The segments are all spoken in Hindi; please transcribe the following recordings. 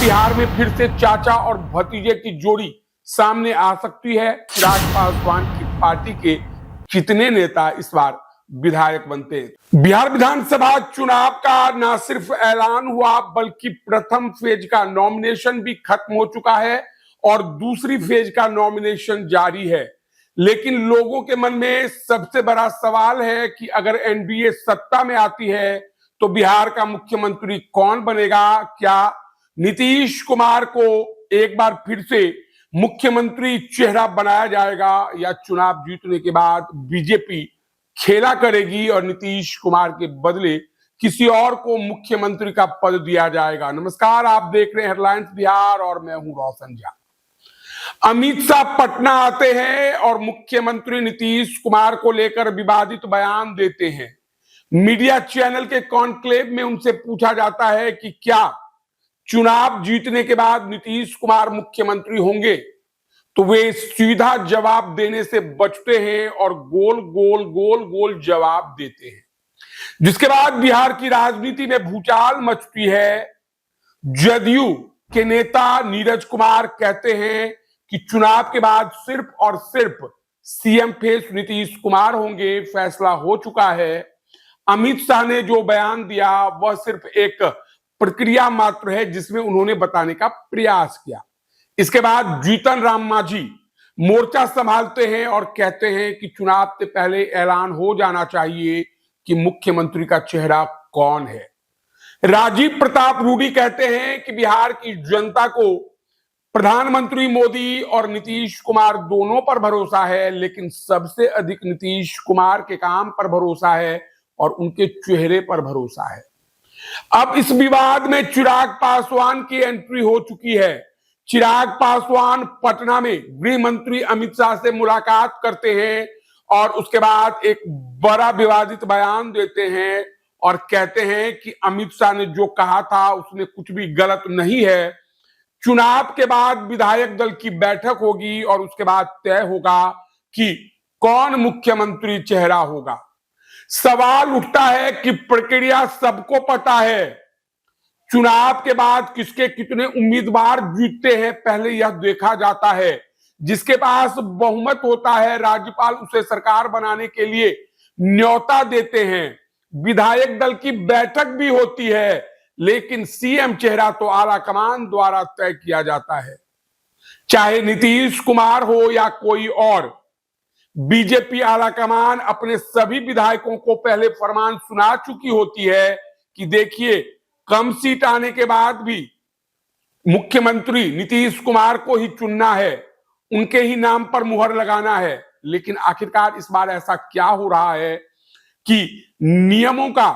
बिहार में फिर से चाचा और भतीजे की जोड़ी सामने आ सकती है। चिराग पासवान की पार्टी के कितने नेता इस बार विधायक बनते हैं। बिहार विधानसभा चुनाव का न सिर्फ ऐलान हुआ बल्कि प्रथम फेज का नॉमिनेशन भी खत्म हो चुका है और दूसरी फेज का नॉमिनेशन जारी है। लेकिन लोगों के मन में सबसे बड़ा सवाल है कि अगर एनडीए सत्ता में आती है तो बिहार का मुख्यमंत्री कौन बनेगा। क्या नीतीश कुमार को एक बार फिर से मुख्यमंत्री चेहरा बनाया जाएगा या चुनाव जीतने के बाद बीजेपी खेला करेगी और नीतीश कुमार के बदले किसी और को मुख्यमंत्री का पद दिया जाएगा। नमस्कार, आप देख रहे हैं हेडलाइंस बिहार और मैं हूं रोशन झा। अमित शाह पटना आते हैं और मुख्यमंत्री नीतीश कुमार को लेकर विवादित बयान देते हैं। मीडिया चैनल के कॉन्क्लेव में उनसे पूछा जाता है कि क्या चुनाव जीतने के बाद नीतीश कुमार मुख्यमंत्री होंगे, तो वे सीधा जवाब देने से बचते हैं और गोल गोल गोल गोल जवाब देते हैं, जिसके बाद बिहार की राजनीति में भूचाल मचती है। जदयू के नेता नीरज कुमार कहते हैं कि चुनाव के बाद सिर्फ और सिर्फ सीएम फेस नीतीश कुमार होंगे, फैसला हो चुका है। अमित शाह ने जो बयान दिया वह सिर्फ एक प्रक्रिया मात्र है जिसमें उन्होंने बताने का प्रयास किया। इसके बाद जीतन राम मांझी मोर्चा संभालते हैं और कहते हैं कि चुनाव से पहले ऐलान हो जाना चाहिए कि मुख्यमंत्री का चेहरा कौन है। राजीव प्रताप रूडी कहते हैं कि बिहार की जनता को प्रधानमंत्री मोदी और नीतीश कुमार दोनों पर भरोसा है, लेकिन सबसे अधिक नीतीश कुमार के काम पर भरोसा है और उनके चेहरे पर भरोसा है। अब इस विवाद में चिराग पासवान की एंट्री हो चुकी है। चिराग पासवान पटना में गृह मंत्री अमित शाह से मुलाकात करते हैं और उसके बाद एक बड़ा विवादित बयान देते हैं और कहते हैं कि अमित शाह ने जो कहा था उसमें कुछ भी गलत नहीं है। चुनाव के बाद विधायक दल की बैठक होगी और उसके बाद तय होगा कि कौन मुख्यमंत्री चेहरा होगा। सवाल उठता है कि प्रक्रिया सबको पता है। चुनाव के बाद किसके कितने उम्मीदवार जीतते हैं पहले यह देखा जाता है। जिसके पास बहुमत होता है राज्यपाल उसे सरकार बनाने के लिए न्योता देते हैं। विधायक दल की बैठक भी होती है, लेकिन सीएम चेहरा तो आला कमान द्वारा तय किया जाता है। चाहे नीतीश कुमार हो या कोई और, बीजेपी आला कमान अपने सभी विधायकों को पहले फरमान सुना चुकी होती है कि देखिए, कम सीट आने के बाद भी मुख्यमंत्री नीतीश कुमार को ही चुनना है, उनके ही नाम पर मुहर लगाना है। लेकिन आखिरकार इस बार ऐसा क्या हो रहा है कि नियमों का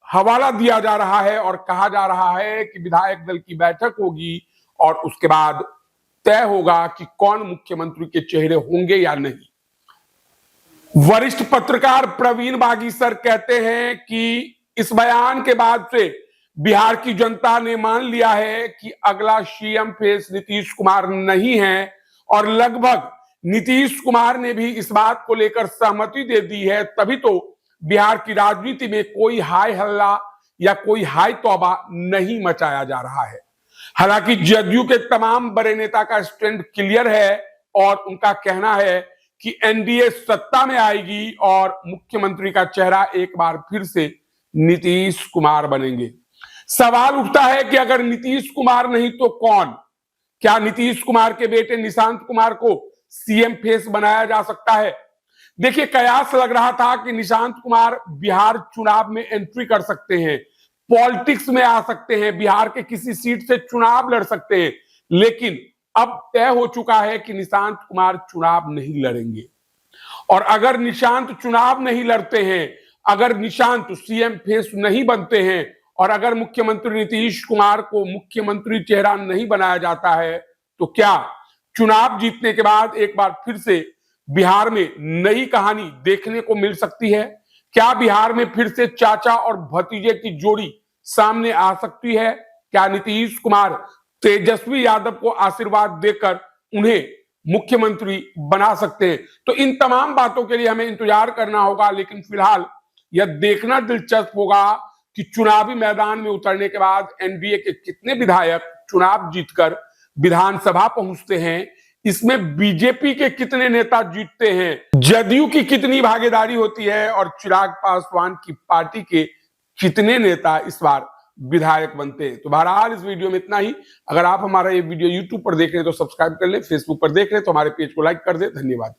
हवाला दिया जा रहा है और कहा जा रहा है कि विधायक दल की बैठक होगी और उसके बाद तय होगा कि कौन मुख्यमंत्री के चेहरे होंगे या नहीं। वरिष्ठ पत्रकार प्रवीण बागी सर कहते हैं कि इस बयान के बाद से बिहार की जनता ने मान लिया है कि अगला सीएम फेस नीतीश कुमार नहीं है और लगभग नीतीश कुमार ने भी इस बात को लेकर सहमति दे दी है। तभी तो बिहार की राजनीति में कोई हाय हल्ला या कोई हाय तौबा नहीं मचाया जा रहा है। हालांकि जदयू के तमाम बड़े नेता का स्टैंड क्लियर है और उनका कहना है कि एनडीए सत्ता में आएगी और मुख्यमंत्री का चेहरा एक बार फिर से नीतीश कुमार बनेंगे। सवाल उठता है कि अगर नीतीश कुमार नहीं तो कौन? क्या नीतीश कुमार के बेटे निशांत कुमार को सीएम फेस बनाया जा सकता है? देखिए, कयास लग रहा था कि निशांत कुमार बिहार चुनाव में एंट्री कर सकते हैं, पॉलिटिक्स में आ सकते हैं, बिहार के किसी सीट से चुनाव लड़ सकते हैं, लेकिन अब तय हो चुका है कि निशांत कुमार चुनाव नहीं लड़ेंगे। और अगर निशांत चुनाव नहीं लड़ते हैं, अगर निशांत सीएम फेस नहीं बनते हैं और अगर मुख्यमंत्री नीतीश कुमार को मुख्यमंत्री चेहरा नहीं बनाया जाता है, तो क्या चुनाव जीतने के बाद एक बार फिर से बिहार में नई कहानी देखने को मिल सकती है? क्या बिहार में फिर से चाचा और भतीजे की जोड़ी सामने आ सकती है? क्या नीतीश कुमार तेजस्वी यादव को आशीर्वाद देकर उन्हें मुख्यमंत्री बना सकते हैं? तो इन तमाम बातों के लिए हमें इंतजार करना होगा, लेकिन फिलहाल यह देखना दिलचस्प होगा कि चुनावी मैदान में उतरने के बाद एनडीए के कितने विधायक चुनाव जीतकर विधानसभा पहुंचते हैं, इसमें बीजेपी के कितने नेता जीतते हैं, जदयू की कितनी भागीदारी होती है और चिराग पासवान की पार्टी के कितने नेता इस बार विधायक बनते हैं। तो बहरहाल इस वीडियो में इतना ही। अगर आप हमारा ये वीडियो यूट्यूब पर देख रहे हैं तो सब्सक्राइब कर लें, फेसबुक पर देख रहे हैं तो हमारे पेज को लाइक कर दें। धन्यवाद।